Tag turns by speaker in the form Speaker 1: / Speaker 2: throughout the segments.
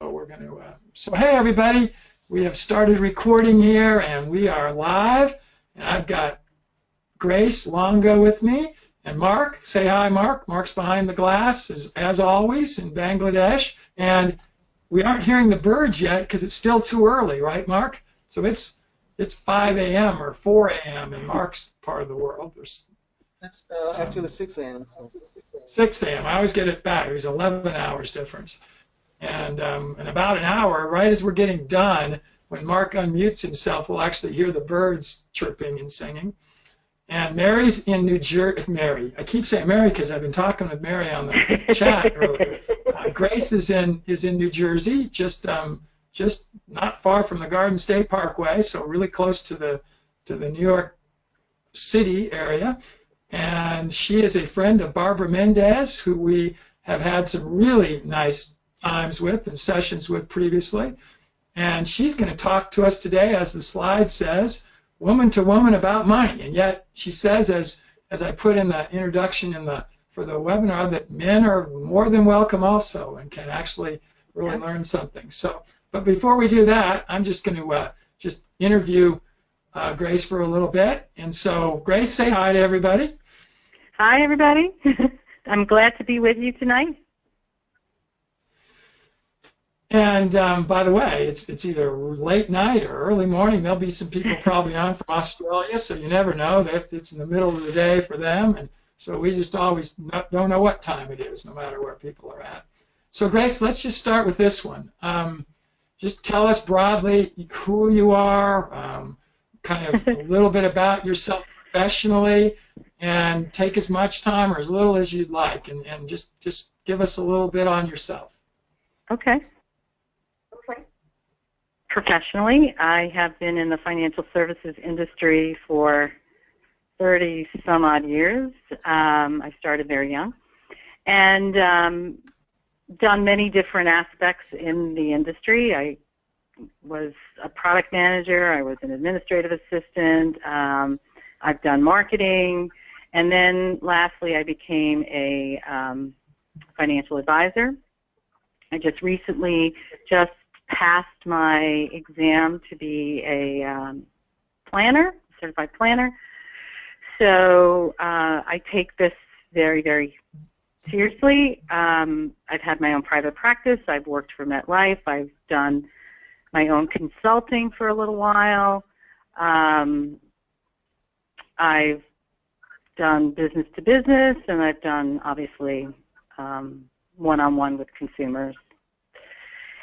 Speaker 1: We're going to. So hey everybody, we have started recording here, and we are live. And I've got Grace Longo with me, and Mark. Say hi, Mark. Mark's behind the glass, as always, in Bangladesh. And we aren't hearing the birds yet because it's still too early, right, Mark? So it's 5 a.m. or 4 a.m. in Mark's part of the world. There's
Speaker 2: It's actually 6 a.m. So.
Speaker 1: 6 a.m. I always get it back. There's 11 hours difference. And in about an hour, right as we're getting done, when Mark unmutes himself, we'll actually hear the birds chirping and singing. And Mary's in New Jersey. Mary, I keep saying Mary because I've been talking with Mary on the chat earlier. Grace is in New Jersey, just not far from the Garden State Parkway, so really close to the New York City area. And she is a friend of Barbara Mendez, who we have had some really nice times with and sessions with previously. And she's going to talk to us today, as the slide says, woman to woman about money. And yet she says, as I put in the introduction for the webinar, that men are more than welcome also and can actually really learn something. So, but before we do that, I'm just going to just interview Grace for a little bit. And so, Grace, say hi to everybody.
Speaker 3: Hi, everybody. I'm glad to be with you tonight.
Speaker 1: And by the way, it's either late night or early morning. There'll be some people probably on from Australia, so you never know. It's in the middle of the day for them, and so we just always don't know what time it is, no matter where people are at. So Grace, let's just start with this one. Just tell us broadly who you are, kind of a little bit about yourself professionally, and take as much time or as little as you'd like, and just give us a little bit on yourself.
Speaker 3: Okay. Professionally, I have been in the financial services industry for 30 some odd years. I started very young and done many different aspects in the industry. I was a product manager, I was an administrative assistant, I've done marketing, and then lastly I became a financial advisor. I just recently passed my exam to be a planner, certified planner. So I take this very, very seriously. I've had my own private practice. I've worked for MetLife. I've done my own consulting for a little while. I've done business to business, and I've done, obviously, one-on-one with consumers.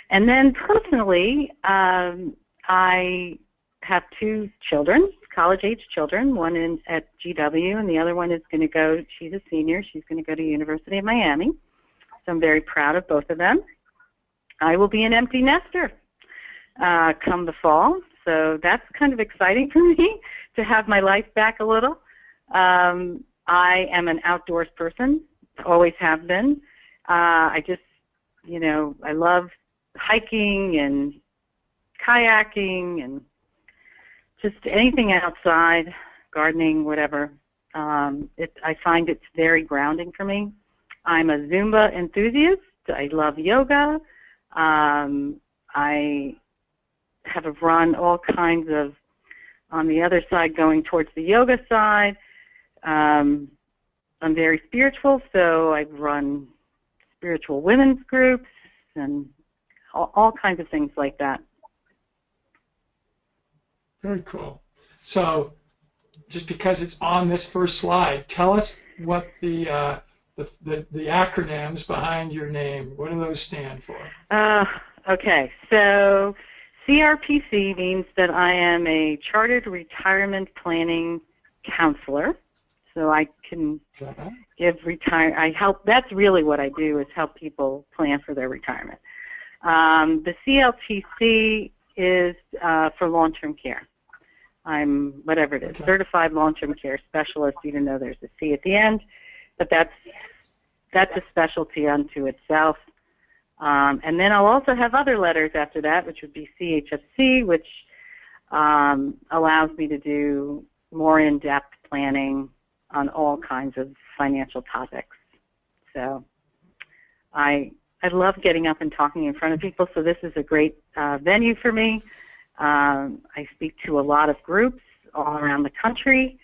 Speaker 3: And then personally, I have two children, college-age children, one at GW, and the other one is going to go, she's a senior, she's going to go to University of Miami. So I'm very proud of both of them. I will be an empty nester come the fall, so that's kind of exciting for me to have my life back a little. I am an outdoors person, always have been. I just, I love hiking and kayaking and just anything outside, gardening, whatever. I find it's very grounding for me. I'm a Zumba enthusiast. I love yoga. I have run all kinds of, on the other side, going towards the yoga side. I'm very spiritual, so I've run spiritual women's groups and all kinds of things like that.
Speaker 1: Very cool. So, just because it's on this first slide, tell us what the acronyms behind your name. What do those stand for?
Speaker 3: Okay. So, CRPC means that I am a Chartered Retirement Planning Counselor. So I can give that's really what I do, is help people plan for their retirement. The CLTC is for long-term care. I'm, whatever it is, Certified Long-Term Care Specialist, even though there's a C at the end, but that's a specialty unto itself. And then I'll also have other letters after that, which would be CHFC, which allows me to do more in-depth planning on all kinds of financial topics. So I I love getting up and talking in front of people, so this is a great venue for me. I speak to a lot of groups all around the country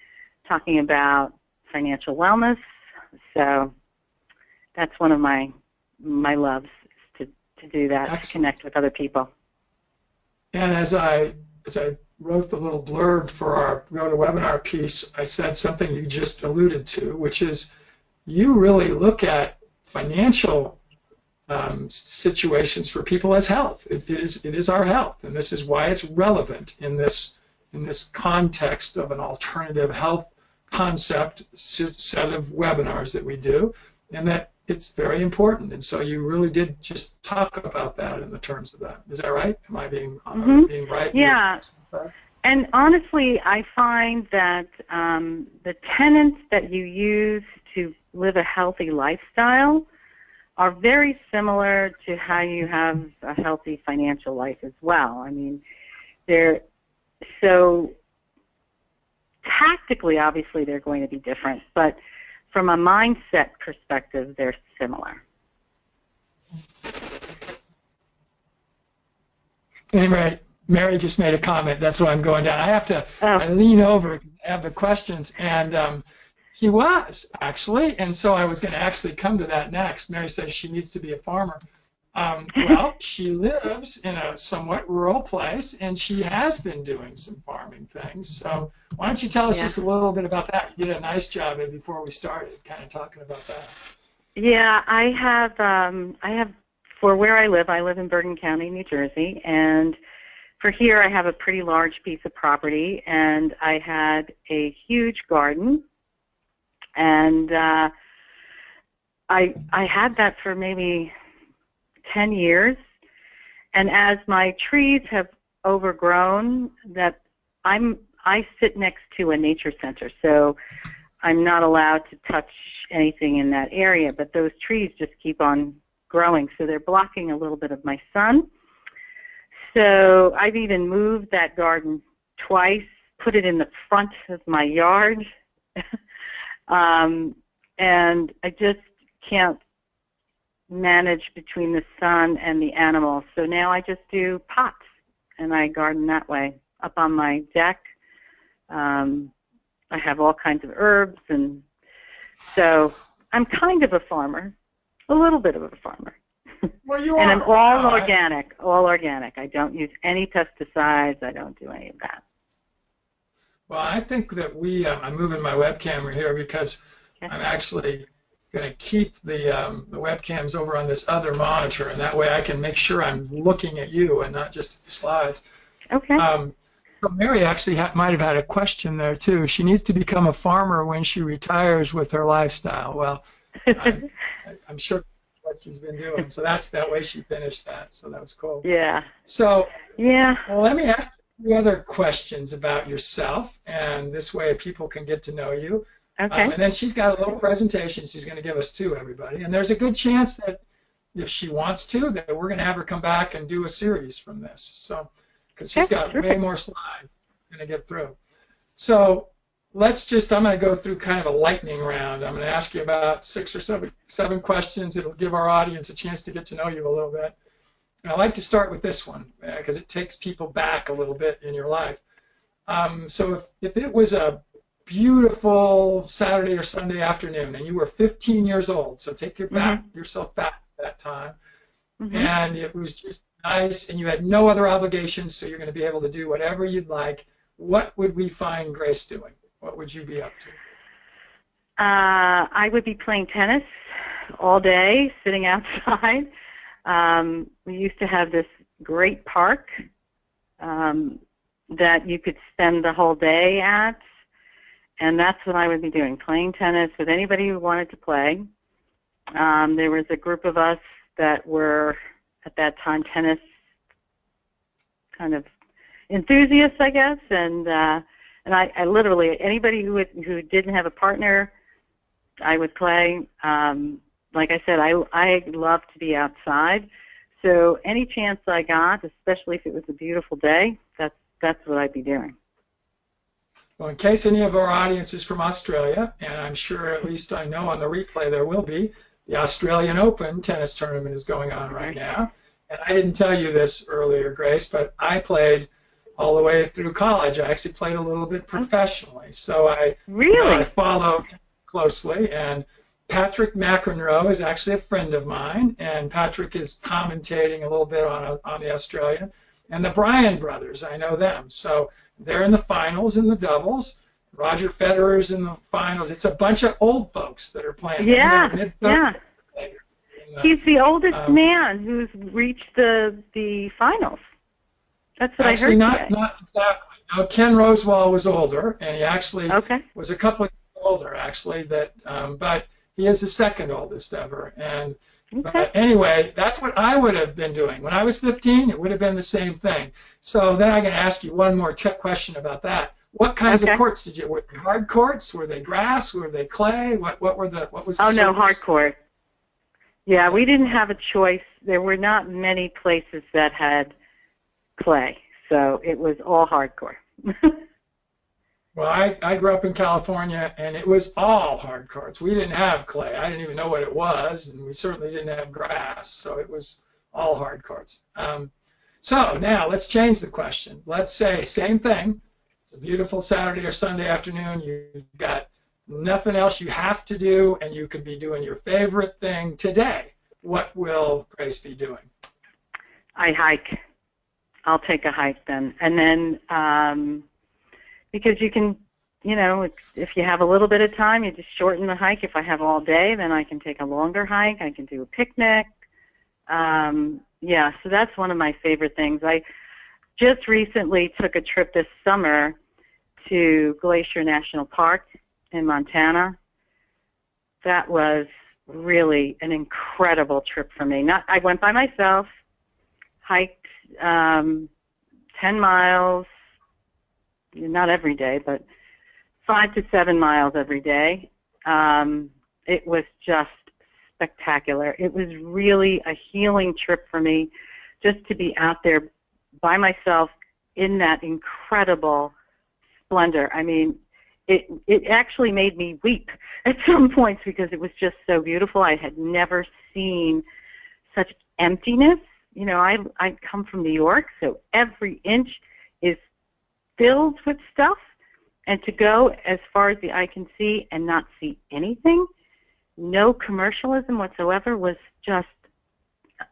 Speaker 3: talking about financial wellness. So that's one of my loves, is to do that. Excellent. To connect with other people.
Speaker 1: And as I wrote the little blurb for our GoToWebinar piece, I said something you just alluded to, which is you really look at financial situations for people as health. It is our health, and this is why it's relevant in this context of an alternative health concept set of webinars that we do, and that it's very important. And so you really did just talk about that in the terms of that. Is that right? Am I being right?
Speaker 3: Yeah. And honestly, I find that the tenets that you use to live a healthy lifestyle are very similar to how you have a healthy financial life as well. I mean, they're so tactically, obviously, they're going to be different, but from a mindset perspective, they're similar.
Speaker 1: Anyway, Mary just made a comment. That's why I'm going down. I have to I lean over, I have the questions, and he was, actually, and so I was going to actually come to that next. Mary says she needs to be a farmer. Well, she lives in a somewhat rural place, and she has been doing some farming things. So why don't you tell us just a little bit about that? You did a nice job before we started, kind of talking about that.
Speaker 3: Yeah, I have for where I live in Bergen County, New Jersey, and for here I have a pretty large piece of property, and I had a huge garden. And I had that for maybe 10 years. And as my trees have overgrown, that I sit next to a nature center, so I'm not allowed to touch anything in that area. But those trees just keep on growing, so they're blocking a little bit of my sun. So I've even moved that garden twice, put it in the front of my yard. And I just can't manage between the sun and the animals. So now I just do pots, and I garden that way. Up on my deck, I have all kinds of herbs, and so I'm kind of a farmer, a little bit of a farmer.
Speaker 1: Well, you
Speaker 3: and
Speaker 1: are.
Speaker 3: I'm all organic, all organic. I don't use any pesticides. I don't do any of that.
Speaker 1: Well, I think that I'm moving my webcam here because I'm actually going to keep the webcams over on this other monitor, and that way I can make sure I'm looking at you and not just at the slides.
Speaker 3: Okay.
Speaker 1: So Mary actually might have had a question there, too. She needs to become a farmer when she retires with her lifestyle. Well, I'm sure what she's been doing. So that's that way she finished that. So that was cool.
Speaker 3: Yeah.
Speaker 1: So
Speaker 3: yeah.
Speaker 1: Well, let me ask you other questions about yourself, and this way people can get to know you.
Speaker 3: Okay.
Speaker 1: And then she's got a little presentation she's going to give us too, everybody. And there's a good chance that if she wants to, that we're going to have her come back and do a series from this. So, because she's got way more slides we're going to get through. So I'm going to go through kind of a lightning round. I'm going to ask you about 6 or 7 questions. It'll give our audience a chance to get to know you a little bit. And I like to start with this one because it takes people back a little bit in your life. So if it was a beautiful Saturday or Sunday afternoon and you were 15 years old, so take yourself back to that time, and it was just nice and you had no other obligations, so you're going to be able to do whatever you'd like, what would we find Grace doing? What would you be up to?
Speaker 3: I would be playing tennis all day, sitting outside. We used to have this great park that you could spend the whole day at, and that's what I would be doing, playing tennis with anybody who wanted to play. There was a group of us that were, at that time, tennis kind of enthusiasts, I guess, and I literally, anybody who didn't have a partner, I would play. Like I said, I love to be outside, so any chance I got, especially if it was a beautiful day, that's what I'd be doing.
Speaker 1: Well, in case any of our audience is from Australia, and I'm sure at least I know on the replay there will be, the Australian Open tennis tournament is going on right now. And I didn't tell you this earlier, Grace, but I played all the way through college. I actually played a little bit professionally. So I followed closely. And Patrick McEnroe is actually a friend of mine, and Patrick is commentating a little bit on the Australian. And the Bryan brothers, I know them. So they're in the finals in the doubles. Roger Federer's in the finals. It's a bunch of old folks that are playing.
Speaker 3: Yeah, yeah. He's the oldest man who's reached the finals. That's what
Speaker 1: actually,
Speaker 3: I heard.
Speaker 1: Not exactly. No, Ken Rosewall was older, and he actually was a couple of years older, actually. But he is the second oldest ever. And but anyway, that's what I would have been doing when I was 15. It would have been the same thing. So then I can ask you one more question about that. What kinds of courts did you? Were they hard courts? Were they grass? Were they clay? What was the
Speaker 3: Oh, no,
Speaker 1: surface?
Speaker 3: hard court. Yeah, we didn't have a choice. There were not many places that had clay, so it was all hardcore.
Speaker 1: Well, I grew up in California, and it was all hard courts. We didn't have clay. I didn't even know what it was, and we certainly didn't have grass, so it was all hard courts. So now let's change the question. Let's say same thing. It's a beautiful Saturday or Sunday afternoon. You've got nothing else you have to do, and you could be doing your favorite thing today. What will Grace be doing?
Speaker 3: I hike. I'll take a hike then. And then because you can, if you have a little bit of time, you just shorten the hike. If I have all day, then I can take a longer hike. I can do a picnic. Yeah, so that's one of my favorite things. I just recently took a trip this summer to Glacier National Park in Montana. That was really an incredible trip for me. I went by myself, hiked 10 miles, not every day, but 5 to 7 miles every day. It was just spectacular. It was really a healing trip for me just to be out there by myself in that incredible splendor. I mean, it actually made me weep at some points because it was just so beautiful. I had never seen such emptiness. I come from New York, so every inch is filled with stuff, and to go as far as the eye can see and not see anything, no commercialism whatsoever, was just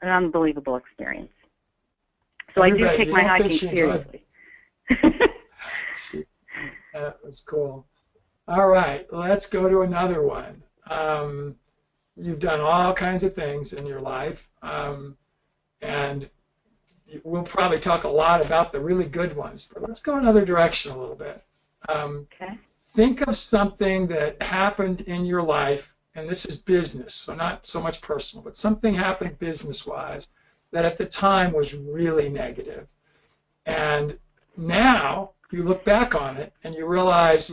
Speaker 3: an unbelievable experience. So I do take my hiking seriously.
Speaker 1: That was cool. All right, let's go to another one. You've done all kinds of things in your life, and we'll probably talk a lot about the really good ones, but let's go another direction a little bit. Think of something that happened in your life, and this is business, so not so much personal, but something happened business-wise that at the time was really negative. And now you look back on it and you realize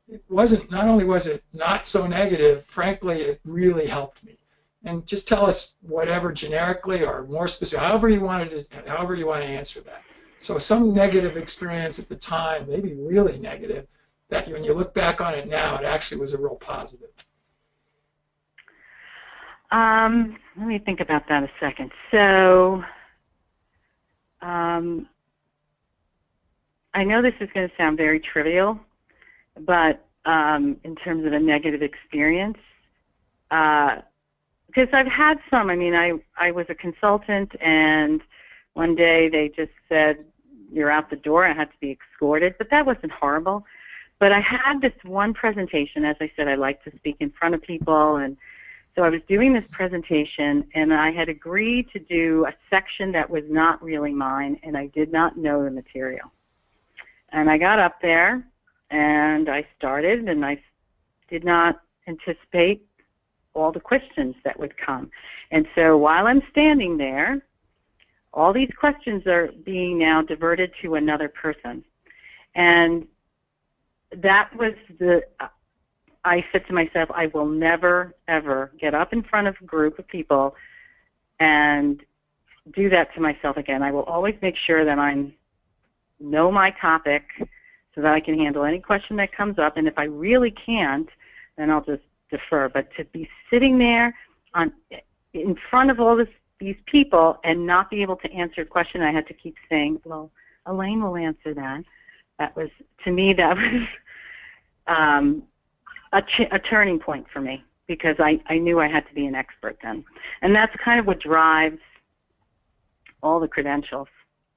Speaker 1: it wasn't, not only was it not so negative, frankly, it really helped me. And just tell us whatever, generically or more specific, however you want to answer that. So some negative experience at the time, maybe really negative, that when you look back on it now, it actually was a real positive.
Speaker 3: Let me think about that a second. So, I know this is going to sound very trivial, but in terms of a negative experience, because I've had some. I mean, I was a consultant, and one day they just said, "You're out the door." I had to be escorted, but that wasn't horrible. But I had this one presentation. As I said, I like to speak in front of people, and so I was doing this presentation, and I had agreed to do a section that was not really mine, and I did not know the material. And I got up there, and I started, and I did not anticipate all the questions that would come. And so while I'm standing there, all these questions are being now diverted to another person. And that was I said to myself, I will never, ever get up in front of a group of people and do that to myself again. I will always make sure that I know my topic so that I can handle any question that comes up. And if I really can't, then I'll just defer. But to be sitting there on in front of all these people and not be able to answer a question. I had to keep saying, well, Elaine will answer that. That was, to me, that was a turning point for me, because I knew I had to be an expert then. And that's kind of what drives all the credentials,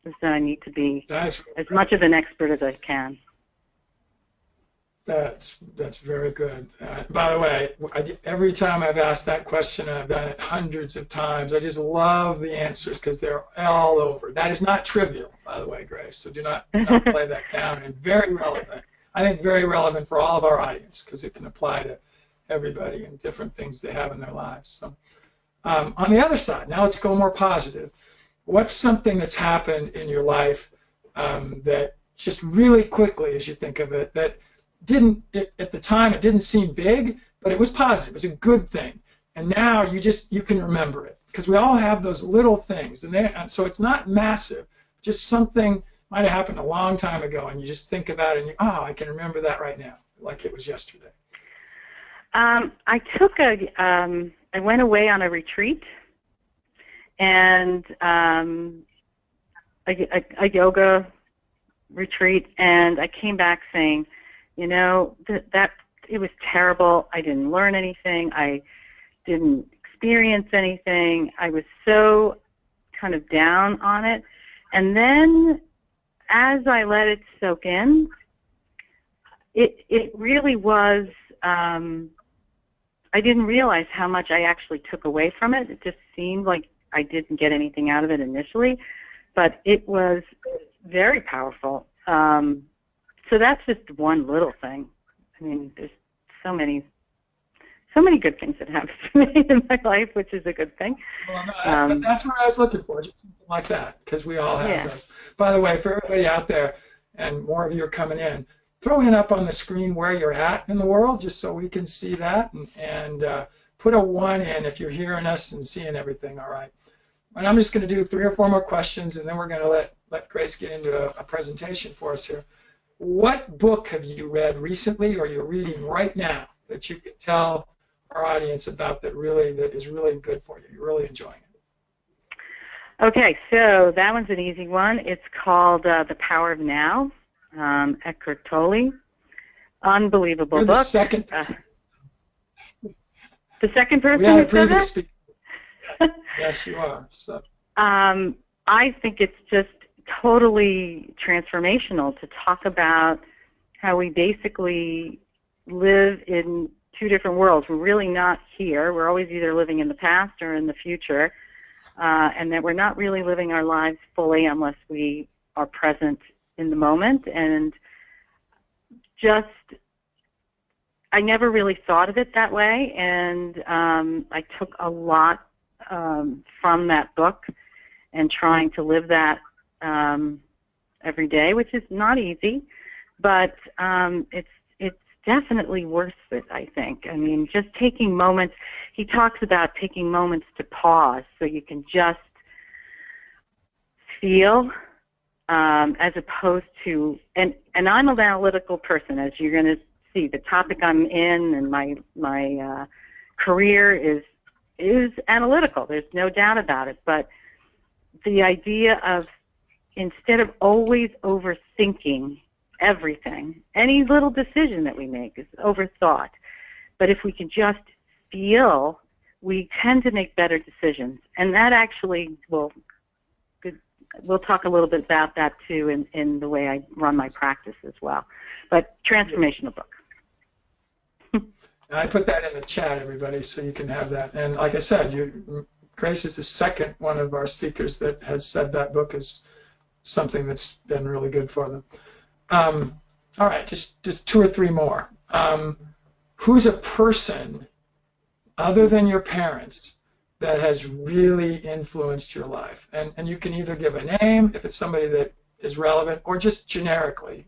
Speaker 3: is that I need to be as much of an expert as I can.
Speaker 1: That's very good. By the way, every time I've asked that question, and I've done it hundreds of times, I just love the answers because they're all over. That is not trivial, by the way, Grace. So do not play that down. And very relevant. I think very relevant for all of our audience, because it can apply to everybody and different things they have in their lives. So on the other side, now let's go more positive. What's something that's happened in your life that just really quickly, as you think of it, that at the time it didn't seem big, but it was positive. It was a good thing, and now you can remember it, because we all have those little things, and so it's not massive. Just something might have happened a long time ago, and you just think about it, and I can remember that right now, like it was yesterday.
Speaker 3: I went away on a retreat, and a yoga retreat, and I came back saying, that it was terrible. I didn't learn anything. I didn't experience anything. I was so kind of down on it. And then as I let it soak in, it really was, I didn't realize how much I actually took away from it. It just seemed like I didn't get anything out of it initially, but it was very powerful. So that's just one little thing. I mean, there's so many good things that happen to me in my life, which is a good thing.
Speaker 1: Well, no, that's what I was looking for, just something like that, because we all have those. By the way, for everybody out there, and more of you are coming in, throw in up on the screen where you're at in the world, just so we can see that, and put a 1 in if you're hearing us and seeing everything, all right? And I'm just going to do 3 or 4 more questions, and then we're going to let Grace get into a presentation for us here. What book have you read recently, or you're reading right now, that you could tell our audience about that is really good for you? You're really enjoying it.
Speaker 3: Okay, so that one's an easy one. It's called The Power of Now, Eckhart Tolle. Unbelievable
Speaker 1: You're
Speaker 3: book.
Speaker 1: The second
Speaker 3: person who said that?
Speaker 1: Speaker. Yes, you are. So.
Speaker 3: I think it's just totally transformational to talk about how we basically live in 2 different worlds. We're really not here. We're always either living in the past or in the future, and that we're not really living our lives fully unless we are present in the moment. And just, I never really thought of it that way, and I took a lot from that book and trying to live that every day, which is not easy, but it's definitely worth it, I think. I mean, just taking moments. He talks about taking moments to pause so you can just feel, as opposed to, and I'm an analytical person, as you're going to see. The topic I'm in and my career is analytical. There's no doubt about it. But the idea of, instead of always overthinking everything, any little decision that we make is overthought. But if we can just feel, we tend to make better decisions. And that actually we'll talk a little bit about that too in the way I run my practice as well. But transformational book.
Speaker 1: I put that in the chat, everybody, so you can have that. And like I said, Grace is the second one of our speakers that has said that book is something that's been really good for them. All right, just 2 or 3 more. Who's a person other than your parents that has really influenced your life? And you can either give a name if it's somebody that is relevant, or just generically.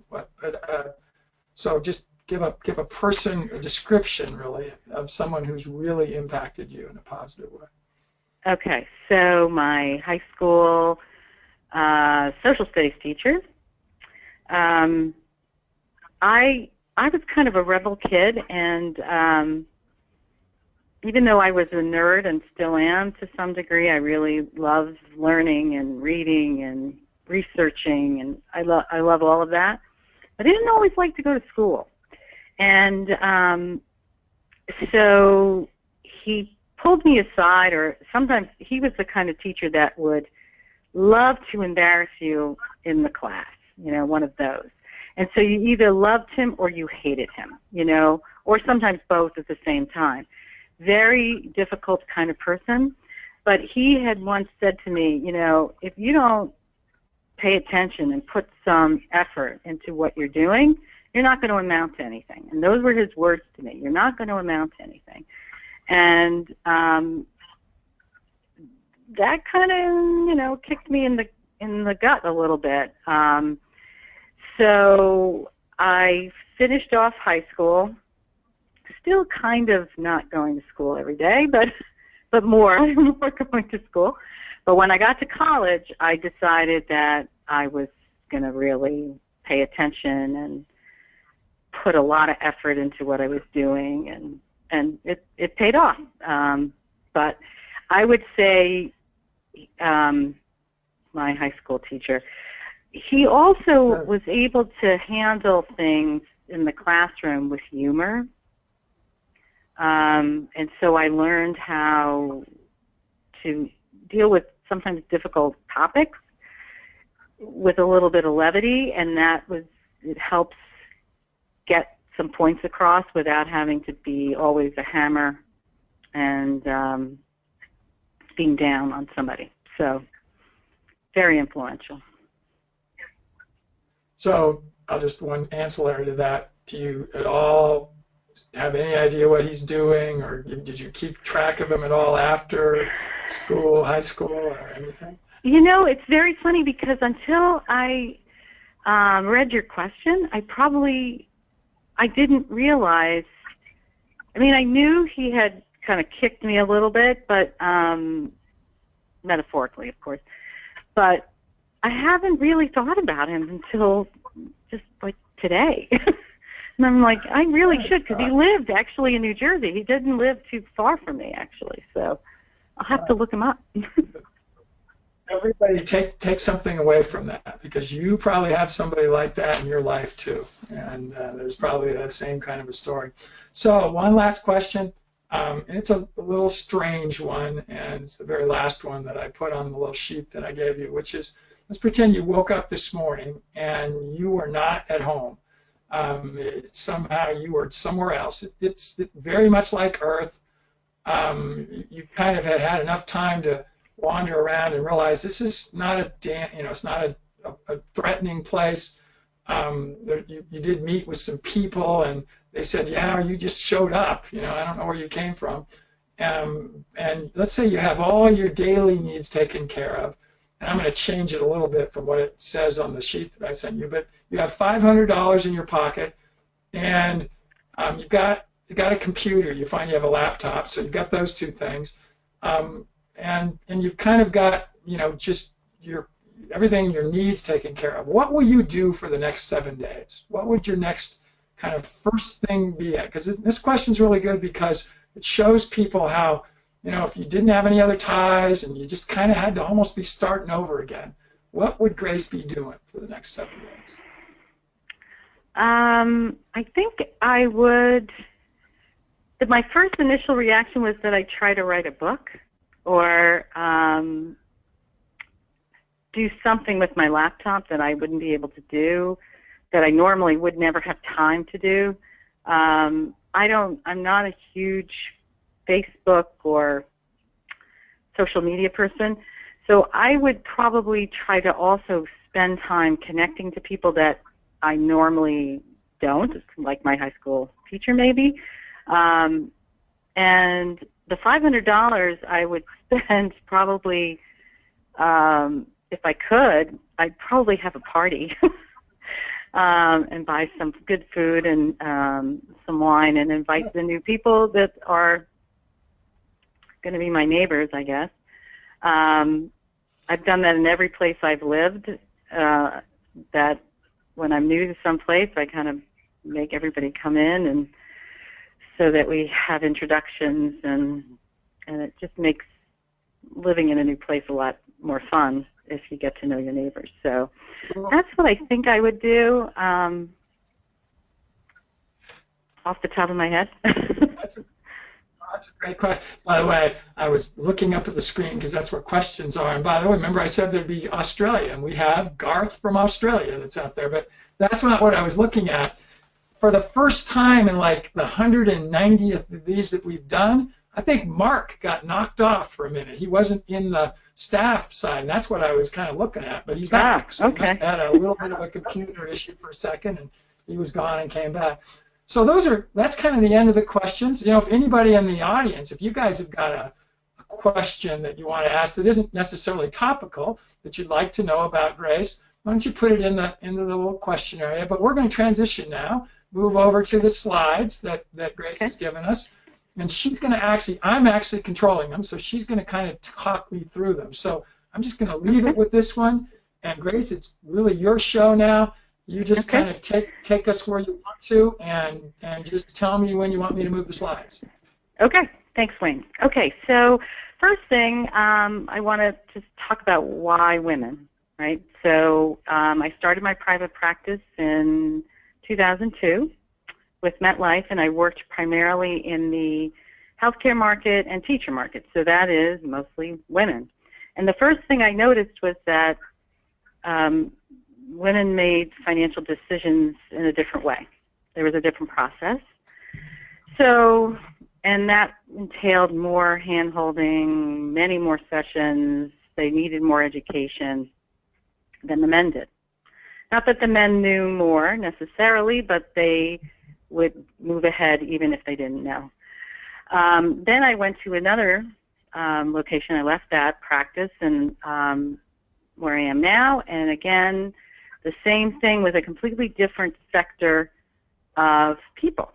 Speaker 1: So just give a person a description, really, of someone who's really impacted you in a positive way.
Speaker 3: Okay, so my high school social studies teacher. I was kind of a rebel kid, and even though I was a nerd and still am to some degree, I really love learning and reading and researching, and I love all of that. But I didn't always like to go to school. And so he pulled me aside, or sometimes he was the kind of teacher that would love to embarrass you in the class, one of those. And so you either loved him or you hated him, or sometimes both at the same time. Very difficult kind of person. But he had once said to me, if you don't pay attention and put some effort into what you're doing, you're not going to amount to anything. And those were his words to me. You're not going to amount to anything. And that kind of, kicked me in the gut a little bit. So I finished off high school, still kind of not going to school every day, but more going to school. But when I got to college, I decided that I was going to really pay attention and put a lot of effort into what I was doing, and it paid off. But I would say my high school teacher, he also was able to handle things in the classroom with humor. And so I learned how to deal with sometimes difficult topics with a little bit of levity, and it helps get some points across without having to be always a hammer and being down on somebody. So very influential.
Speaker 1: So I'll just one ancillary to that. Do you at all have any idea what he's doing, or did you keep track of him at all after school, high school, or anything?
Speaker 3: It's very funny because until I read your question, I didn't realize. I mean, I knew he had kind of kicked me a little bit, but metaphorically, of course. But I haven't really thought about him until just like today. And I'm like, I really should, because he lived actually in New Jersey. He didn't live too far from me, actually. So I'll have to look him up.
Speaker 1: Everybody take something away from that, because you probably have somebody like that in your life too, and there's probably the same kind of a story. So one last question, and it's a little strange one, and it's the very last one that I put on the little sheet that I gave you, which is, let's pretend you woke up this morning and you were not at home. Somehow you were somewhere else. It's very much like Earth. You kind of had enough time to wander around and realize this is not it's not a threatening place. You did meet with some people, and they said, yeah, you just showed up. I don't know where you came from. And let's say you have all your daily needs taken care of. And I'm going to change it a little bit from what it says on the sheet that I sent you, but you have $500 in your pocket, and you got a computer. You find you have a laptop, so you've got those two things, and you've kind of got just everything, your needs taken care of. What will you do for the next 7 days? What would your next kind of first thing be at? Because this question's really good, because it shows people how, if you didn't have any other ties and you just kind of had to almost be starting over again, what would Grace be doing for the next 7 days?
Speaker 3: I think I would. My first initial reaction was that I'd try to write a book, or do something with my laptop that I wouldn't be able to do, that I normally would never have time to do. I'm not a huge Facebook or social media person, so I would probably try to also spend time connecting to people that I normally don't, like my high school teacher maybe. And the $500 I would spend probably, if I could, I'd probably have a party and buy some good food and some wine and invite the new people that are going to be my neighbors, I guess. I've done that in every place I've lived, that when I'm new to some place, I kind of make everybody come in and so that we have introductions, and it just makes living in a new place a lot more fun if you get to know your neighbors. So that's what I think I would do off the top of my head.
Speaker 1: That's a great question. By the way, I was looking up at the screen because that's where questions are. And by the way, remember I said there'd be Australia, and we have Garth from Australia that's out there. But that's not what I was looking at. For the first time in like the 190th of these that we've done, I think Mark got knocked off for a minute. He wasn't in the staff side, and that's what I was kind of looking at. But he's back, so he must have had a little bit of a computer issue for a second, and he was gone and came back. So that's kind of the end of the questions. You know, if anybody in the audience, if you guys have got a question that you want to ask that isn't necessarily topical, that you'd like to know about Grace, why don't you put it in the little question area? But we're going to transition now, move over to the slides that Grace has given us. And she's going to I'm actually controlling them, so she's going to kind of talk me through them. So I'm just going to leave it with this one. And Grace, it's really your show now. You just kind of take us where you want to, and just tell me when you want me to move the slides.
Speaker 3: Okay. Thanks, Wayne. Okay, so first thing, I want to just talk about why women, right? So I started my private practice in 2002 with MetLife, and I worked primarily in the healthcare market and teacher market, so that is mostly women. And the first thing I noticed was that women made financial decisions in a different way. There was a different process. So, and that entailed more hand-holding, many more sessions. They needed more education than the men did. Not that the men knew more necessarily, but they would move ahead even if they didn't know. Then I went to another location. I left that practice and where I am now, and again, the same thing with a completely different sector of people.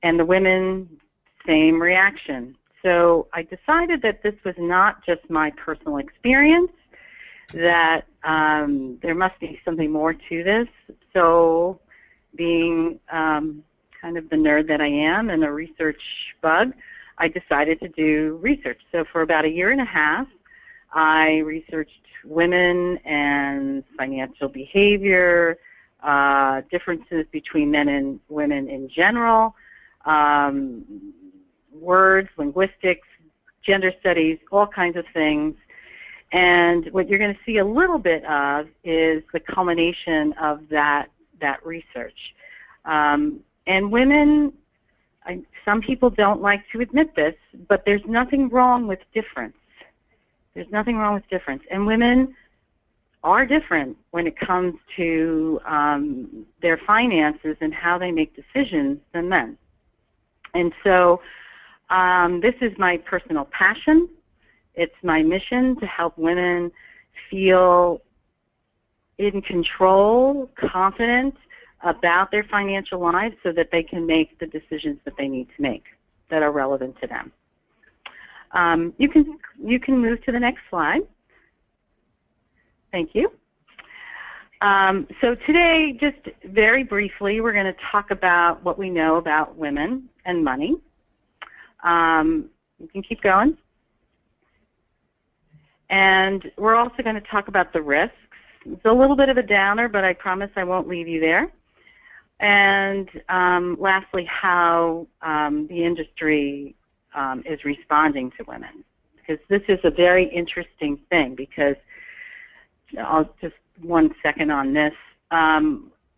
Speaker 3: And the women, same reaction. So I decided that this was not just my personal experience, that there must be something more to this. So being kind of the nerd that I am and a research bug, I decided to do research. So for about a year and a half, I researched women and financial behavior, differences between men and women in general, words, linguistics, gender studies, all kinds of things. And what you're going to see a little bit of is the culmination of that research. And women, some people don't like to admit this, but there's nothing wrong with difference. There's nothing wrong with difference. And women are different when it comes to their finances and how they make decisions than men. And so this is my personal passion. It's my mission to help women feel in control, confident about their financial lives so that they can make the decisions that they need to make that are relevant to them. You can move to the next slide. Thank you. So today, just very briefly, we're going to talk about what we know about women and money. You can keep going. And we're also going to talk about the risks. It's a little bit of a downer, but I promise I won't leave you there. And lastly, how the industry is responding to women. Because this is a very interesting thing, because I'll just 1 second on this.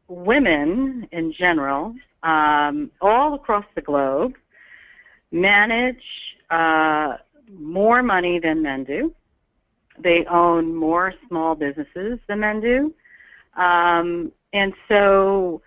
Speaker 3: Women in general, all across the globe, manage more money than men do. They own more small businesses than men do. And so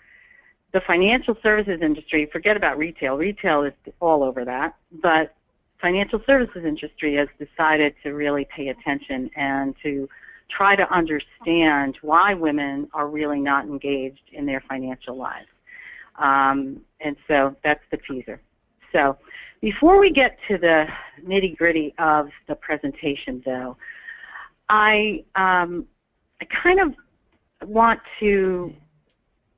Speaker 3: the financial services industry, forget about retail. Retail is all over that. But financial services industry has decided to really pay attention and to try to understand why women are really not engaged in their financial lives. And so that's the teaser. So before we get to the nitty-gritty of the presentation, though, I kind of want to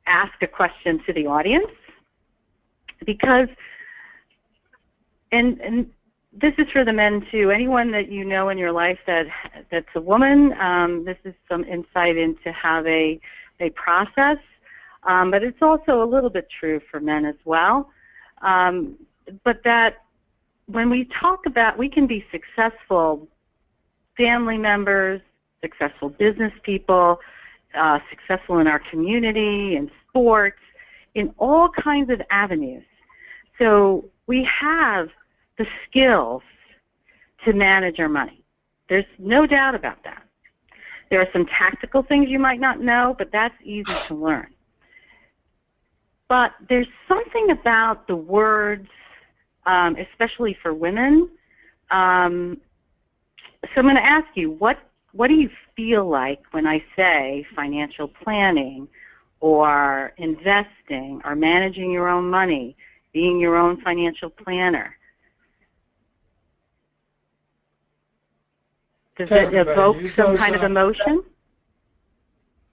Speaker 3: ask a question to the audience, because and this is for the men too. Anyone that you know in your life that's a woman, this is some insight into how they process. But it's also a little bit true for men as well. But that when we talk about, we can be successful family members, successful business people, successful in our community, in sports, in all kinds of avenues. So we have the skills to manage our money. There's no doubt about that. There are some tactical things you might not know, but that's easy to learn. But there's something about the words, especially for women. So I'm going to ask you, what do you feel like when I say financial planning or investing or managing your own money, being your own financial planner? Does it evoke some kind of emotion?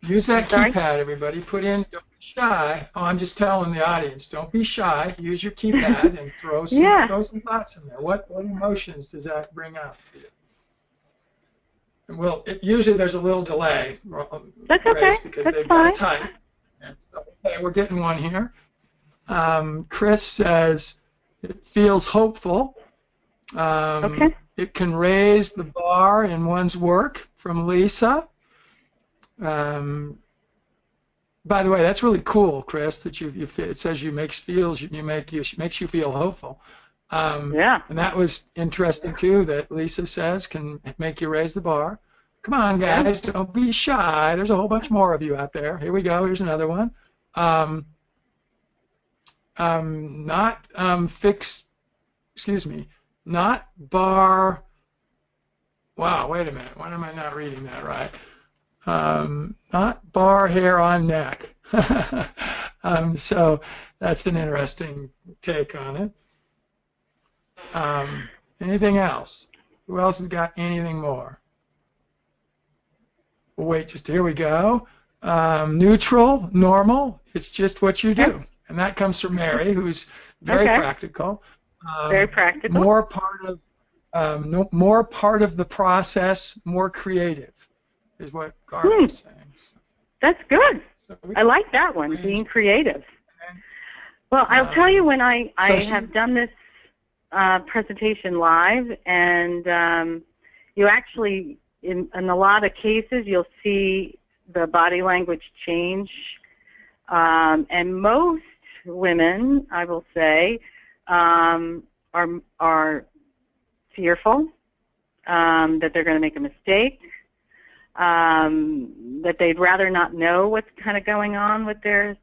Speaker 1: Use that keypad, everybody. Put in, don't be shy. Oh, I'm just telling the audience, don't be shy. Use your keypad and throw some thoughts in there. What emotions does that bring up for you? And usually there's a little delay.
Speaker 3: That's okay.
Speaker 1: Because
Speaker 3: That's
Speaker 1: they've
Speaker 3: fine.
Speaker 1: got to type. And so, okay, we're getting one here. Chris says it feels hopeful.
Speaker 3: Okay.
Speaker 1: It can raise the bar in one's work, from Lisa. By the way, that's really cool, Chris. That it says makes you feel hopeful.
Speaker 3: Yeah.
Speaker 1: And that was interesting too. That Lisa says can make you raise the bar. Come on, guys, don't be shy. There's a whole bunch more of you out there. Here we go. Here's another one. Not bar. Wow, wait a minute. Why am I not reading that right? Not bar hair on neck. So that's an interesting take on it. Anything else? Who else has got anything more? Wait, here we go. Neutral, normal, it's just what you do. And that comes from Mary, who's very practical.
Speaker 3: Very practical.
Speaker 1: More part of the process, more creative, is what Garth is saying. So,
Speaker 3: that's good. I like that one, being creative. Well, I'll tell you when I have done this presentation live, and you actually, in a lot of cases, you'll see the body language change. And most women, I will say, are fearful that they're going to make a mistake, that they'd rather not know what's kind of going on with their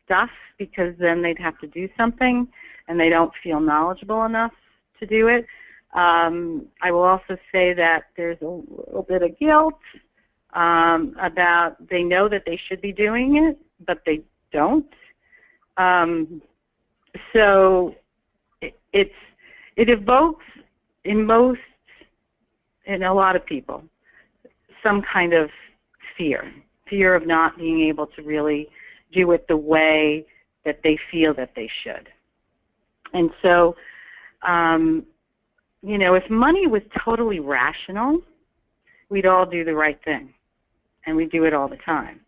Speaker 3: stuff, because then they'd have to do something and they don't feel knowledgeable enough to do it. I will also say that there's a little bit of guilt about they know that they should be doing it, but they don't. So it evokes in a lot of people some kind of fear of not being able to really do it the way that they feel that they should. And so, if money was totally rational, we'd all do the right thing, and we do it all the time.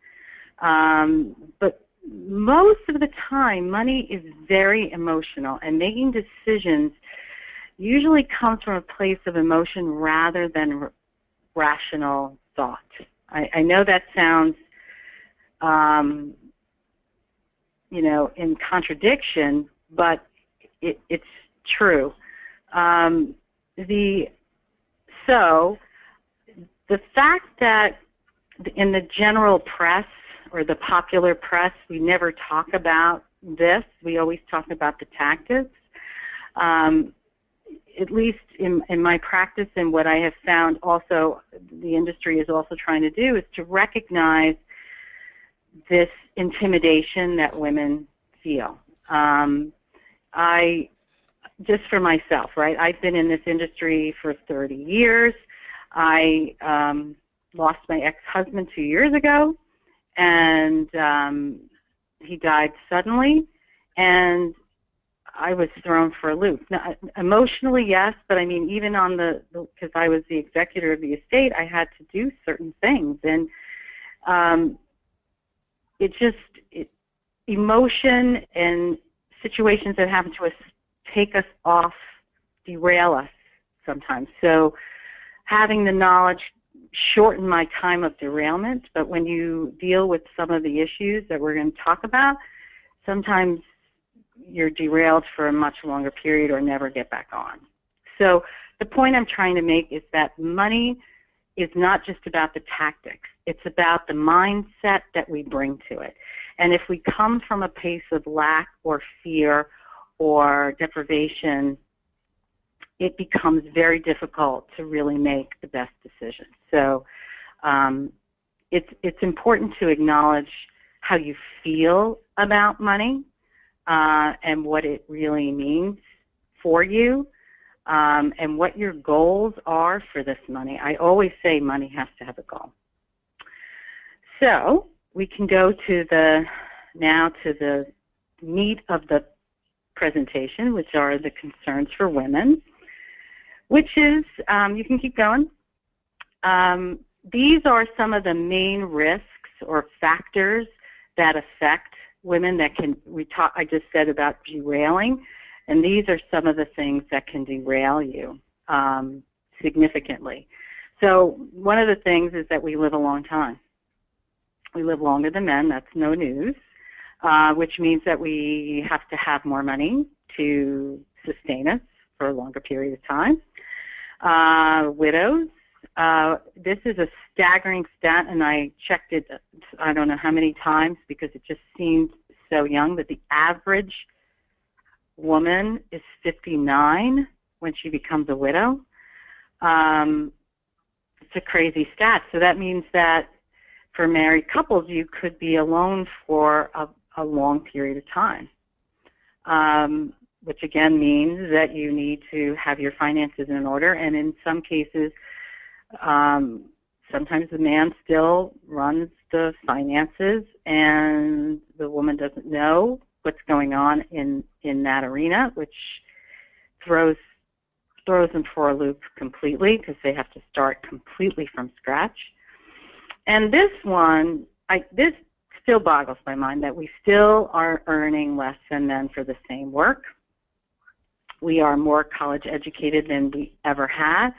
Speaker 3: But most of the time, money is very emotional, and making decisions usually comes from a place of emotion rather than rational thought. I know that sounds, in contradiction, but it's true. So the fact that in the general press or the popular press, we never talk about this. We always talk about the tactics. At least in my practice and what I have found also the industry is also trying to do is to recognize this intimidation that women feel. Just for myself, right? I've been in this industry for 30 years. I lost my ex-husband 2 years ago, and he died suddenly. And I was thrown for a loop. Now, emotionally, yes, but I mean, even on because I was the executor of the estate, I had to do certain things, and emotion and situations that happen to us take us off, derail us sometimes. So having the knowledge shortened my time of derailment, but when you deal with some of the issues that we're going to talk about, sometimes you're derailed for a much longer period or never get back on. So the point I'm trying to make is that money is not just about the tactics. It's about the mindset that we bring to it. And if we come from a place of lack or fear or deprivation, it becomes very difficult to really make the best decision. So it's important to acknowledge how you feel about money and what it really means for you, and what your goals are for this money. I always say money has to have a goal. So we can go to now to the meat of the presentation, which are the concerns for women, which is, you can keep going. These are some of the main risks or factors that affect women that I just said about derailing, and these are some of the things that can derail you significantly. So one of the things is that we live a long time. We live longer than men, that's no news, which means that we have to have more money to sustain us for a longer period of time. Widows, this is a staggering stat, and I checked it I don't know how many times because it just seemed so young, that the average woman is 59 when she becomes a widow. It's a crazy stat. So that means that for married couples, you could be alone for a long period of time, which again means that you need to have your finances in order. And in some cases, sometimes the man still runs the finances and the woman doesn't know what's going on in that arena, which throws them for a loop completely because they have to start completely from scratch. And this one, this still boggles my mind that we still are earning less than men for the same work. We are more college educated than we ever had,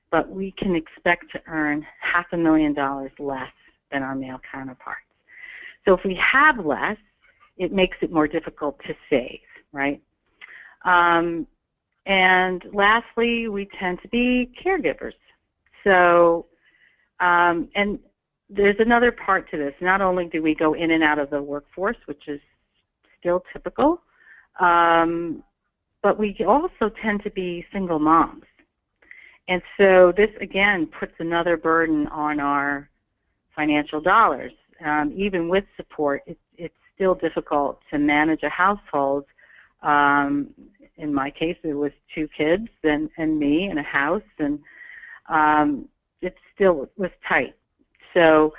Speaker 3: but we can expect to earn $500,000 less than our male counterparts. So if we have less, it makes it more difficult to save, right? And lastly, we tend to be caregivers. So, and there's another part to this. Not only do we go in and out of the workforce, which is still typical, but we also tend to be single moms. And so this, again, puts another burden on our financial dollars. Even with support, it's still difficult to manage a household. In my case, it was 2 kids and me and a house, and it still was tight. So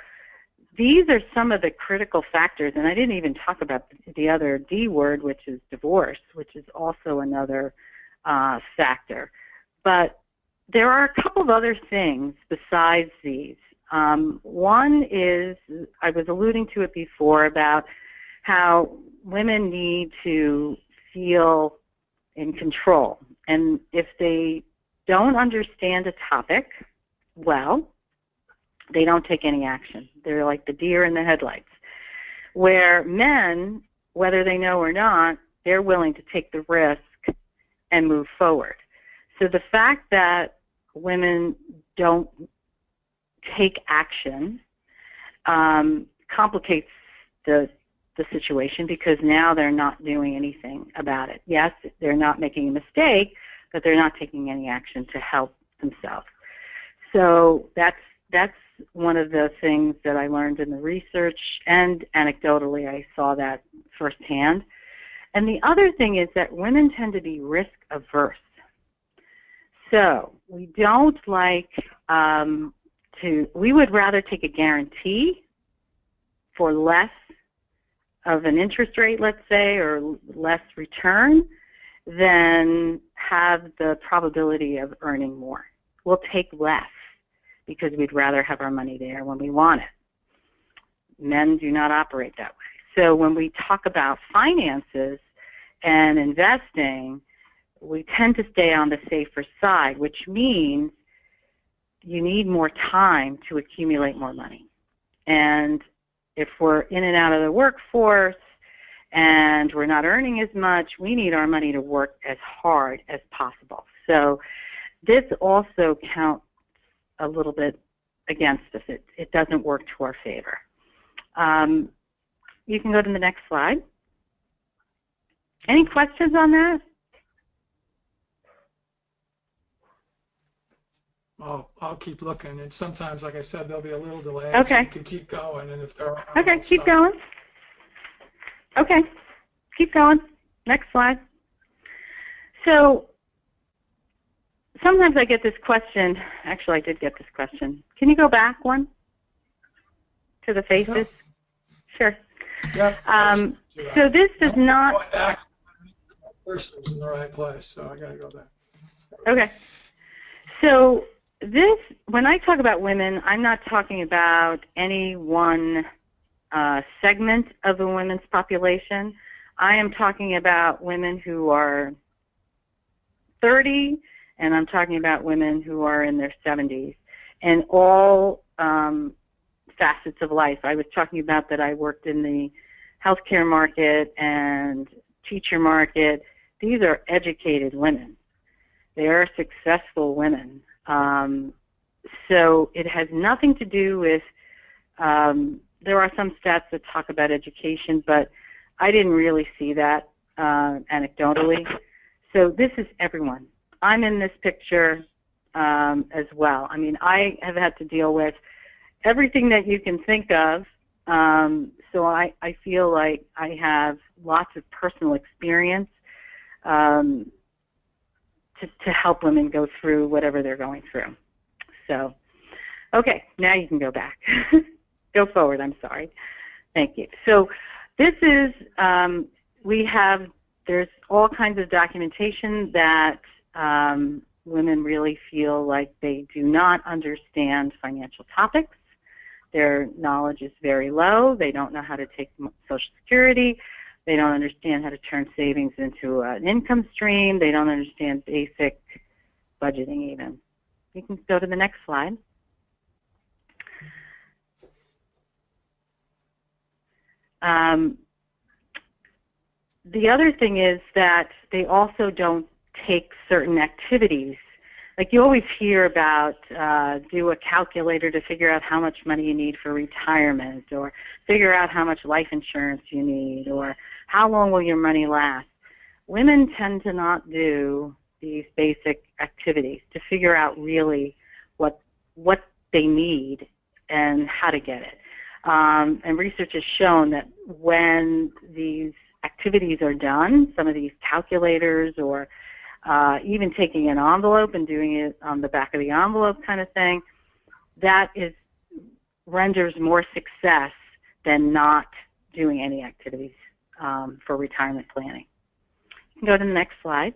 Speaker 3: these are some of the critical factors, and I didn't even talk about the other D word, which is divorce, which is also another factor. But there are a couple of other things besides these. One is, I was alluding to it before, about how women need to feel in control. And if they don't understand a topic well, they don't take any action. They're like the deer in the headlights. Where men, whether they know or not, they're willing to take the risk and move forward. So the fact that women don't take action complicates the situation, because now they're not doing anything about it. Yes, they're not making a mistake, but they're not taking any action to help themselves. So that's one of the things that I learned in the research, and anecdotally I saw that firsthand. And the other thing is that women tend to be risk averse. So we don't like we would rather take a guarantee for less of an interest rate, let's say, or less return, then have the probability of earning more. We'll take less because we'd rather have our money there when we want it. Men do not operate that way. So when we talk about finances and investing, we tend to stay on the safer side, which means you need more time to accumulate more money. And if we're in and out of the workforce and we're not earning as much, we need our money to work as hard as possible. So this also counts a little bit against us. It doesn't work to our favor. You can go to the next slide. Any questions on that?
Speaker 1: I'll keep looking, and sometimes, like I said, there'll be a little delay.
Speaker 3: Okay.
Speaker 1: So you can keep going, and if there are...
Speaker 3: Okay, keep going. Okay, keep going. Next slide. So sometimes I get this question. Actually, I did get this question. Can you go back one to the faces?
Speaker 1: Yeah.
Speaker 3: Sure.
Speaker 1: Yeah.
Speaker 3: So this does not...
Speaker 1: Going back, first was in the right place, so I got to go back.
Speaker 3: Okay. So this, when I talk about women, I'm not talking about any one segment of the women's population. I am talking about women who are 30, and I'm talking about women who are in their 70s, and all facets of life. I was talking about that I worked in the healthcare market and teacher market. These are educated women. They are successful women. So it has nothing to do with, there are some stats that talk about education, but I didn't really see that anecdotally. So this is everyone. I'm in this picture as well. I mean, I have had to deal with everything that you can think of. So I feel like I have lots of personal experience to help women go through whatever they're going through. So, okay, now you can go back. Go forward, I'm sorry. Thank you. So this is, there's all kinds of documentation that women really feel like they do not understand financial topics. Their knowledge is very low. They don't know how to take Social Security. They don't understand how to turn savings into an income stream. They don't understand basic budgeting even. You can go to the next slide. The other thing is that they also don't take certain activities. Like you always hear about do a calculator to figure out how much money you need for retirement, or figure out how much life insurance you need, or how long will your money last. Women tend to not do these basic activities to figure out really what they need and how to get it. And research has shown that when these activities are done, some of these calculators or even taking an envelope and doing it on the back of the envelope kind of thing, that renders more success than not doing any activities for retirement planning. You can go to the next slide.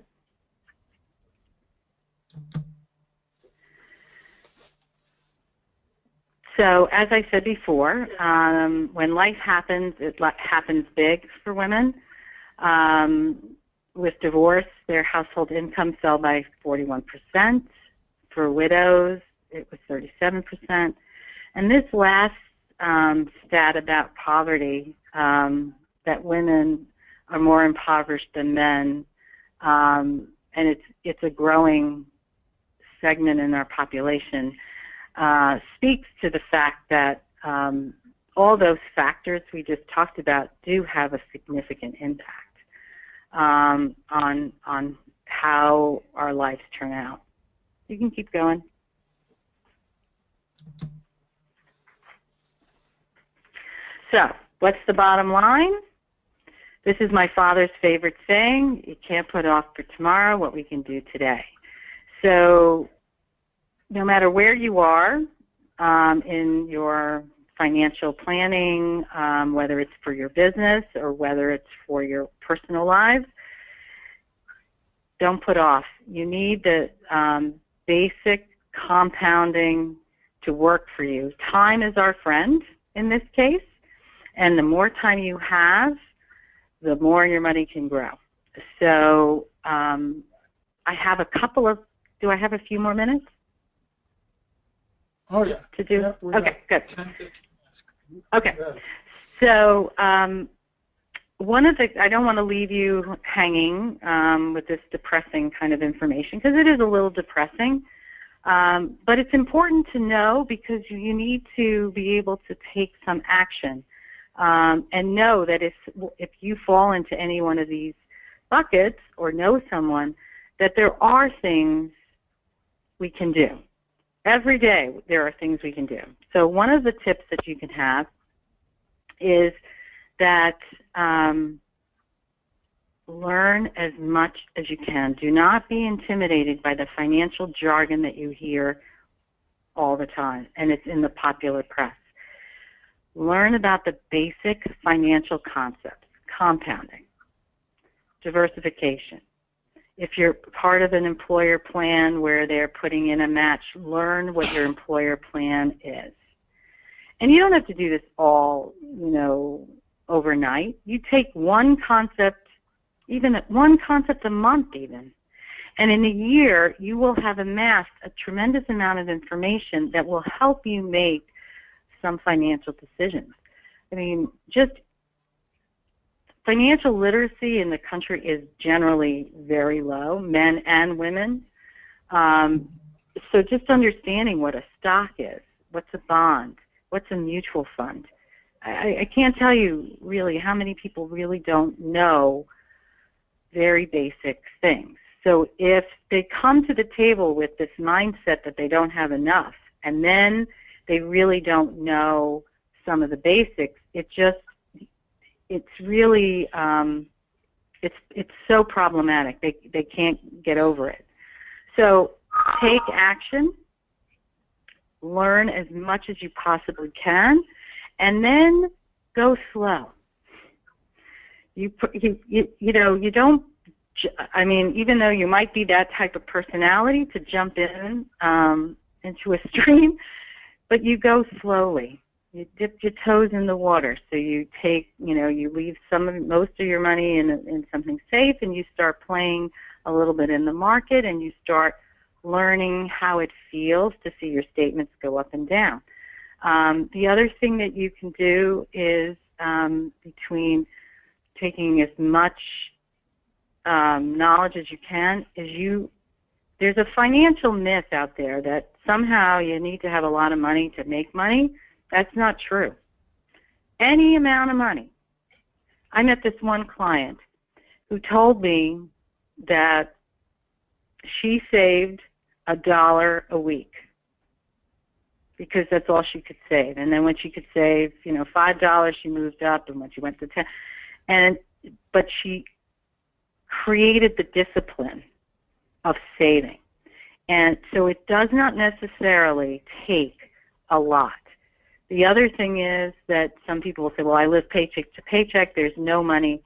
Speaker 3: So as I said before, when life happens, it happens big for women. With divorce, their household income fell by 41%. For widows, it was 37%. And this last stat about poverty, that women are more impoverished than men, and it's a growing segment in our population, speaks to the fact that all those factors we just talked about do have a significant impact on how our lives turn out. You can keep going. So, what's the bottom line? This is my father's favorite saying: you can't put off for tomorrow what we can do today. So, no matter where you are in your financial planning, whether it's for your business or whether it's for your personal lives, don't put off. You need the basic compounding to work for you. Time is our friend in this case, and the more time you have, the more your money can grow. So I have a couple of, do I have a few more minutes?
Speaker 1: Oh, yeah.
Speaker 3: To do?
Speaker 1: Yeah,
Speaker 3: Okay, good.
Speaker 1: 10, 15 minutes.
Speaker 3: Okay.
Speaker 1: Good.
Speaker 3: So one of the, I don't want to leave you hanging with this depressing kind of information, because it is a little depressing, but it's important to know because you need to be able to take some action and know that if you fall into any one of these buckets or know someone, that there are things we can do. Every day there are things we can do. So one of the tips that you can have is that learn as much as you can. Do not be intimidated by the financial jargon that you hear all the time, and it's in the popular press. Learn about the basic financial concepts: compounding, diversification. If you're part of an employer plan where they're putting in a match, learn what your employer plan is. And you don't have to do this all, overnight. You take one concept, even one concept a month even, and in a year you will have amassed a tremendous amount of information that will help you make some financial decisions. I mean, just financial literacy in the country is generally very low, men and women. So just understanding what a stock is, what's a bond, what's a mutual fund. I can't tell you really how many people really don't know very basic things. So if they come to the table with this mindset that they don't have enough, and then they really don't know some of the basics, it's really it's so problematic. They can't get over it. So take action, learn as much as you possibly can, and then go slow. You don't. I mean, even though you might be that type of personality to jump in into a stream, but you go slowly. You dip your toes in the water. So you take, you leave most of your money in something safe, and you start playing a little bit in the market, and you start learning how it feels to see your statements go up and down. The other thing that you can do is between taking as much knowledge as you can, there's a financial myth out there that somehow you need to have a lot of money to make money. That's not true. Any amount of money. I met this one client who told me that she saved $1 a week because that's all she could save. And then when she could save, $5, she moved up, and when she went to 10, but she created the discipline of saving. And so it does not necessarily take a lot. The other thing is that some people will say, well, I live paycheck to paycheck, there's no money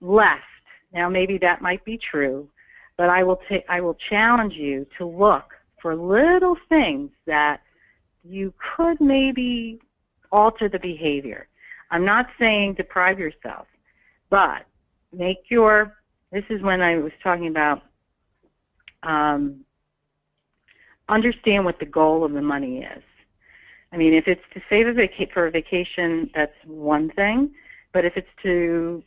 Speaker 3: left. Now maybe that might be true, but I will challenge you to look for little things that you could maybe alter the behavior. I'm not saying deprive yourself, but this is when I was talking about understand what the goal of the money is. I mean, if it's to save for a vacation, that's one thing. But if it's to,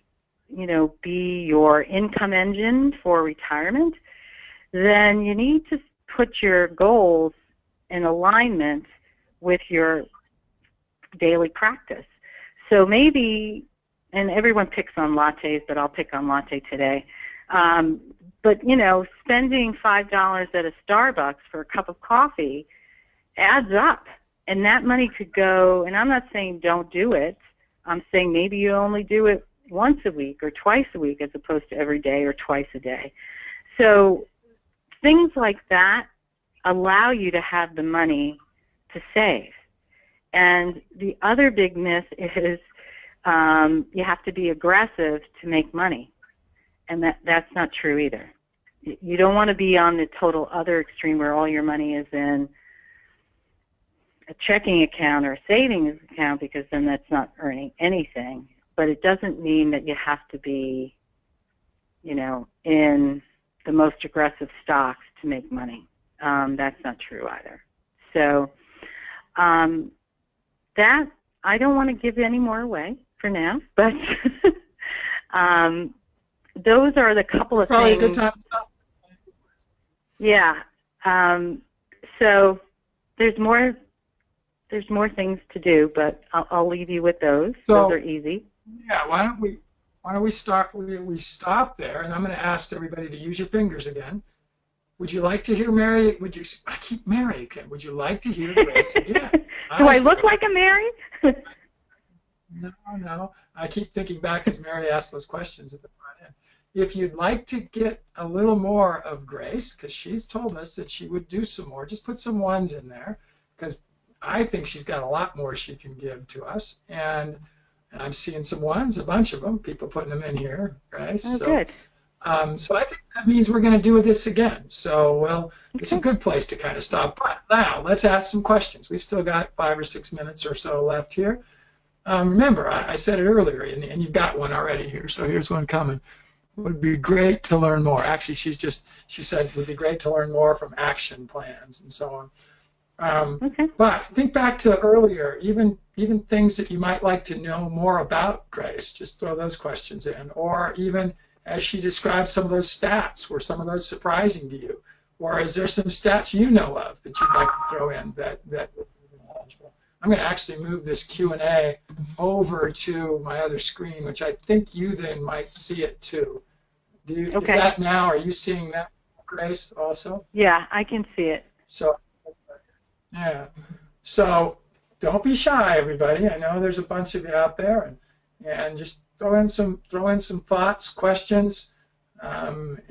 Speaker 3: be your income engine for retirement, then you need to put your goals in alignment with your daily practice. So maybe, and everyone picks on lattes, but I'll pick on latte today. But, spending $5 at a Starbucks for a cup of coffee adds up. And that money could go, and I'm not saying don't do it. I'm saying maybe you only do it once a week or twice a week as opposed to every day or twice a day. So things like that allow you to have the money to save. And the other big myth is you have to be aggressive to make money. And that's not true either. You don't want to be on the total other extreme where all your money is in a checking account or a savings account, because then that's not earning anything. But it doesn't mean that you have to be, in the most aggressive stocks to make money. That's not true either. So that, I don't want to give any more away for now, but those are the couple of
Speaker 1: Probably
Speaker 3: things.
Speaker 1: a good time to stop.
Speaker 3: Yeah. So there's more things to do, but I'll leave you with those. Those are easy.
Speaker 1: Yeah. Why don't we start? We stop there, and I'm going to ask everybody to use your fingers again. Would you like to hear Mary? I keep Mary again. Would you like to hear Grace again?
Speaker 3: Do I look like a Mary?
Speaker 1: No. I keep thinking back as Mary asked those questions at the front end. If you'd like to get a little more of Grace, because she's told us that she would do some more, just put some ones in there, because I think she's got a lot more she can give to us. And I'm seeing some ones, a bunch of them, people putting them in here, Grace.
Speaker 3: Oh, good.
Speaker 1: So I think that means we're going to do this again. So, well, it's a good place to kind of stop. But now, let's ask some questions. We've still got 5 or 6 minutes or so left here. Remember, I said it earlier, and you've got one already here, so here's one coming. Would be great to learn more. Actually, she said would be great to learn more from action plans and so on. But think back to earlier, even things that you might like to know more about Grace, just throw those questions in. Or even as she described some of those stats, were some of those surprising to you? Or is there some stats you know of that you'd like to throw in that would be knowledgeable? I'm going to actually move this Q&A over to my other screen, which I think you then might see it too. Is that now? Are you seeing that, Grace, also?
Speaker 3: Yeah, I can see it.
Speaker 1: So, yeah. So don't be shy, everybody. I know there's a bunch of you out there, and just throw in some thoughts, questions, and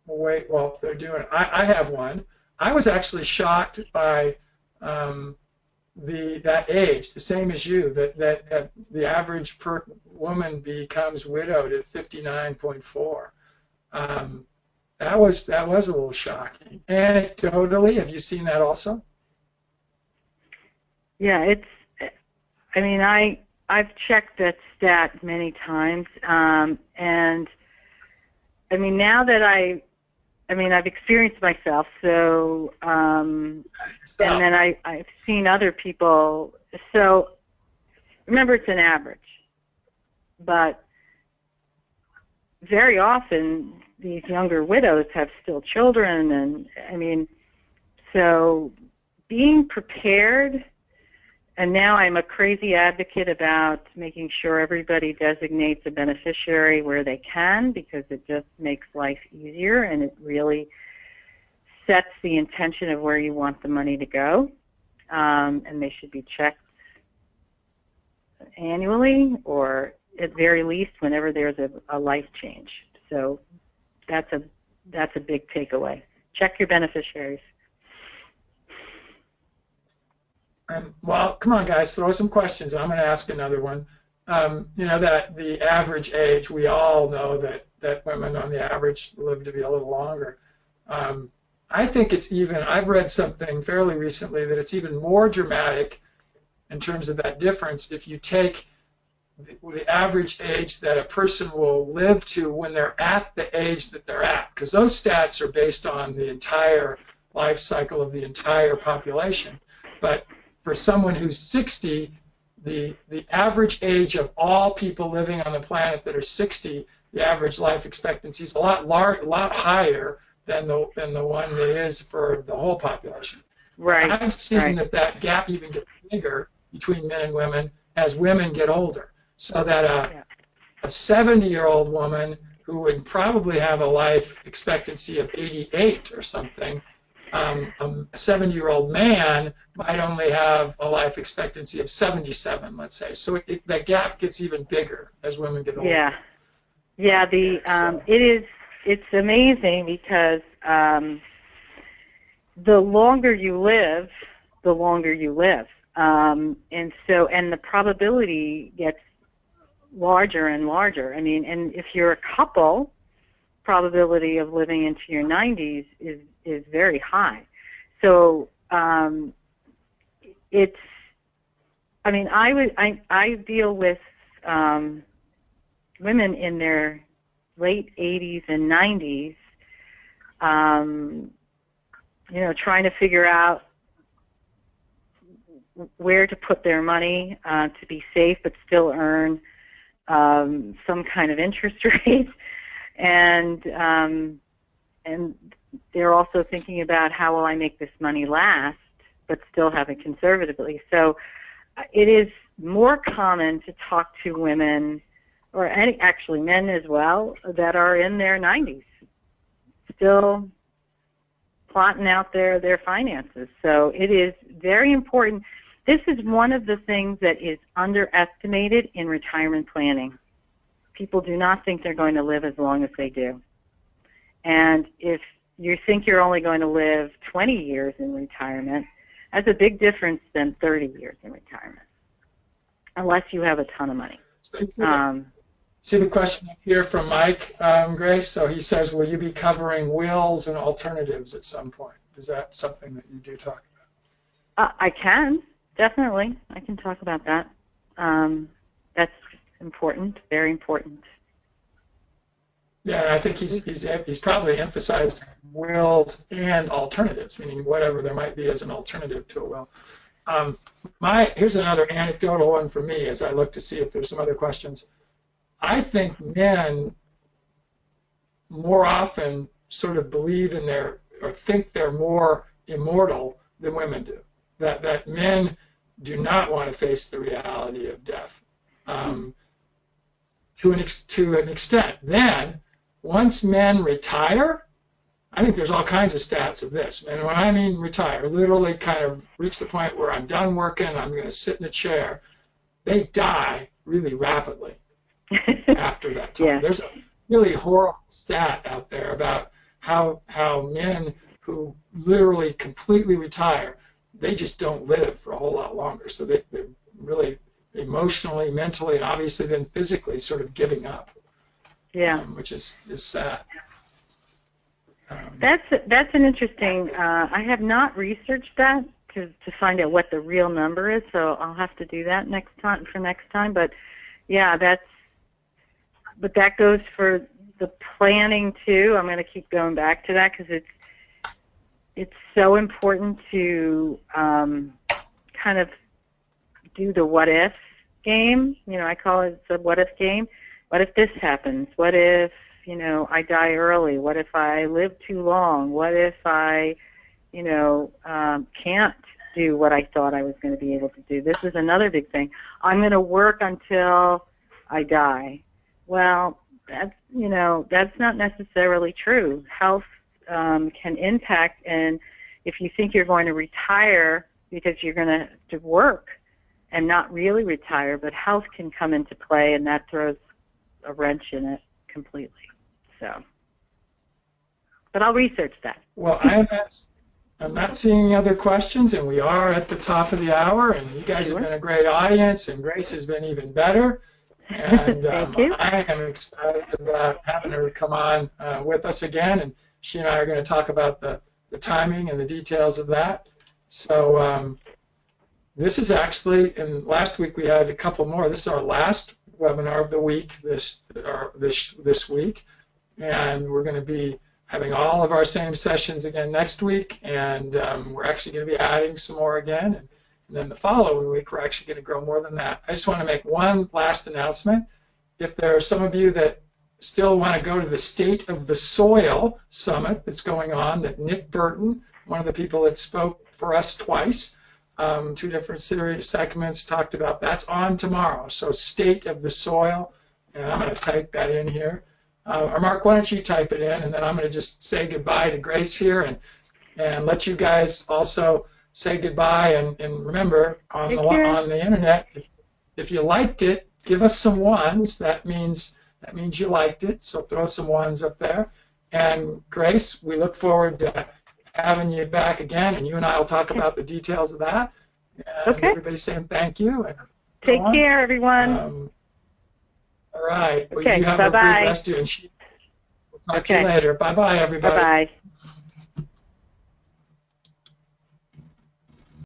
Speaker 1: we'll wait while they're doing it. I have one. I was actually shocked by that age, the same as you, that the average woman becomes widowed at 59.4. That was a little shocking. Anecdotally, have you seen that also?
Speaker 3: Yeah, I've checked that stat many times, and now that I've experienced myself, so and then I've seen other people. So remember, it's an average, but very often these younger widows have still children, and so being prepared. And now I'm a crazy advocate about making sure everybody designates a beneficiary where they can, because it just makes life easier, and it really sets the intention of where you want the money to go. And they should be checked annually, or at very least whenever there's a life change. So that's a big takeaway. Check your beneficiaries.
Speaker 1: Well, come on, guys, throw some questions. I'm going to ask another one. That the average age, we all know that women on the average live to be a little longer. I think it's even, I've read something fairly recently that it's even more dramatic in terms of that difference if you take the average age that a person will live to when they're at the age that they're at, because those stats are based on the entire life cycle of the entire population. But for someone who's 60, the average age of all people living on the planet that are 60, the average life expectancy is a lot higher than the one that is for the whole population.
Speaker 3: Right.
Speaker 1: I've seen that gap even get bigger between men and women as women get older, so that a 70-year-old woman who would probably have a life expectancy of 88 or something, a 70-year-old man might only have a life expectancy of 77, let's say. So that gap gets even bigger as women get older.
Speaker 3: Yeah. It's amazing because the longer you live, the longer you live, and the probability gets larger and larger. And if you're a couple, probability of living into your 90s is very high. So it's, I mean, I deal with women in their late 80s and 90s, you know, trying to figure out where to put their money to be safe but still earn some kind of interest rate, and they're also thinking about how will I make this money last but still have it conservatively. So it is more common to talk to women, or actually men as well, that are in their 90s, still plotting out their finances. So it is very important. This is one of the things that is underestimated in retirement planning. People do not think they're going to live as long as they do. And if you think you're only going to live 20 years in retirement, that's a big difference than 30 years in retirement, unless you have a ton of money.
Speaker 1: See the question up here from Mike, Grace? So he says, will you be covering wills and alternatives at some point? Is that something that you do talk about?
Speaker 3: I can, definitely. I can talk about that. That's important, very important.
Speaker 1: Yeah, and I think he's probably emphasized wills and alternatives, meaning whatever there might be as an alternative to a will. Here's another anecdotal one for me as I look to see if there's some other questions. I think men more often sort of believe in or think they're more immortal than women do. That men do not want to face the reality of death to an extent. Then, once men retire, I think there's all kinds of stats of this. And when I mean retire, literally kind of reach the point where I'm done working, I'm going to sit in a chair, they die really rapidly after that time.
Speaker 3: Yeah.
Speaker 1: There's a really horrible stat out there about how men who literally completely retire, they just don't live for a whole lot longer. So they're really emotionally, mentally, and obviously then physically sort of giving up.
Speaker 3: Yeah.
Speaker 1: Which is sad.
Speaker 3: That's an interesting. I have not researched that to find out what the real number is, so I'll have to do that next time. But yeah, but that goes for the planning too. I'm going to keep going back to that because it's so important to kind of do the what if game. You know, I call it the what if game. What if this happens? What if, you know, I die early? What if I live too long? What if I, you know, can't do what I thought I was going to be able to do? This is another big thing. I'm going to work until I die. Well, that's not necessarily true. Health can impact, and if you think you're going to retire because you're going to work and not really retire, but health can come into play, and that throws a wrench in it completely. So, but I'll research that.
Speaker 1: Well, I'm not seeing any other questions, and we are at the top of the hour, and you guys have been a great audience, and Grace has been even better. And
Speaker 3: Thank you.
Speaker 1: I am excited about having her come on with us again, and she and I are going to talk about the timing and the details of that. So this is actually, and last week we had a couple more. This is our last webinar of the week this week, and we're going to be having all of our same sessions again next week, and we're actually going to be adding some more again, and then the following week we're actually going to grow more than that. I just want to make one last announcement. If there are some of you that still want to go to the State of the Soil Summit that's going on, that Nick Burton, one of the people that spoke for us twice, two different series segments talked about, that's on tomorrow. So State of the Soil, and I'm going to type that in here. Or Mark, why don't you type it in, and then I'm going to just say goodbye to Grace here and let you guys also say goodbye. And remember, on the internet, if you liked it, give us some ones. That means you liked it. So throw some ones up there. And Grace, we look forward to having you back again, and you and I will talk about the details of that. And
Speaker 3: okay.
Speaker 1: Everybody's saying thank you. And
Speaker 3: take care, everyone.
Speaker 1: All right.
Speaker 3: Okay,
Speaker 1: well, you have
Speaker 3: bye-bye.
Speaker 1: a great rest of you. And we'll Talk to you later. Bye-bye, everybody.
Speaker 3: Bye-bye.